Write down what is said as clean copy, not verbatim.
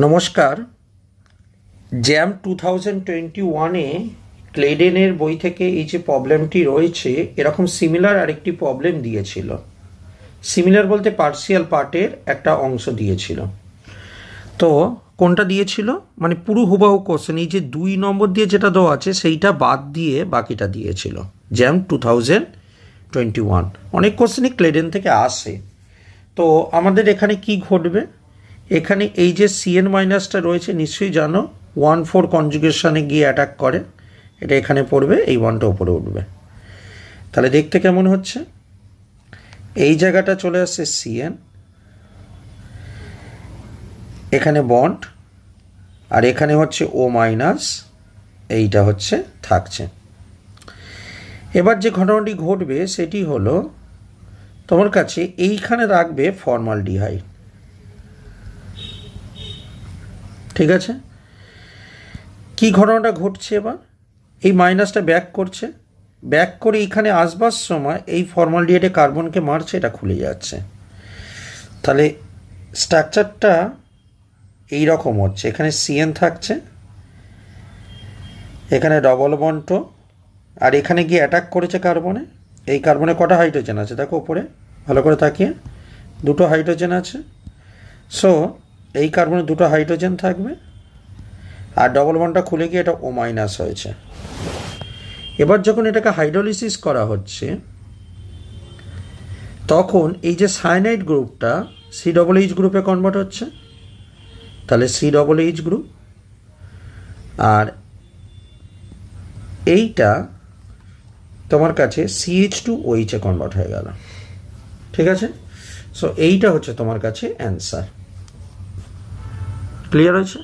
নমস্কার। জ্যাম 2021-এ ক্লেডেনের বই থেকে এই যে প্রবলেমটি রয়েছে এরকম সিমিলার আরেকটি প্রবলেম দিয়েছিল। সিমিলার বলতে পার্সিয়াল পার্টের একটা অংশ দিয়েছিল। তো কোনটা দিয়েছিল মানে পুরো হুবাহু কোশ্চেন, এই যে 2 নম্বর দিয়ে যেটা দেওয়া আছে সেইটা বাদ দিয়ে বাকিটা দিয়েছিল। জ্যাম 2021 অনেক কোশ্চেনই ক্লেডেন থেকে আসে। তো আমাদের এখানে কি ঘটবে, এখানে এই যে সিএন মাইনাসটা রয়েছে নিশ্চয়ই জানো 1,4 কনজুগেশনে গিয়ে অ্যাটাক করে, এটা এখানে পড়বে, এই 1টা উপরে উঠবে। তাহলে দেখতে কেমন হচ্ছে, এই জায়গাটা চলে আসছে সিএন, এখানে বন্ড, আর এখানে হচ্ছে ও মাইনাস, এইটা হচ্ছে থাকছে। এবার যে ঘটনাটি ঘটবে সেটি হলো তোমার কাছে এইখানে রাখবে ফর্মালডিহাইড, ঠিক আছে। কি ঘটনাটা ঘটছে, এবার এই মাইনাসটা ব্যাক করছে, ব্যাক করে এইখানে আসবার সময় এই ফর্মালডিহাইডে কার্বনকে মারছে, এটা খুলে যাচ্ছে। তাহলে স্ট্রাকচারটা এই রকম হচ্ছে, এখানে সিএন থাকছে, এখানে ডবল বন্ড, আর এখানে গিয়ে অ্যাটাক করেছে কার্বনে। এই কার্বনে কটা হাইড্রোজেন আছে দেখো উপরে, ভালো করে তাকিয়ে, 2টো হাইড্রোজেন আছে। সো এই কার্বনে 2টো হাইড্রোজেন থাকবে, আর ডবল বন্ডটা খুলে গিয়ে এটা ও মাইনাস হয়েছে। এবার যখন এটাকে হাইড্রোলিসিস করা হচ্ছে তখন এই যে সায়ানাইড গ্রুপটা COOH গ্রুপে কনভার্ট হচ্ছে, তাহলে COOH গ্রুপ, আর এইটা তোমার কাছে CH2OH এ কনভার্ট হয়ে গেল, ঠিক আছে। সো এইটা হচ্ছে তোমার কাছে অ্যান্সার। ক্লিয়ার হয়েছে?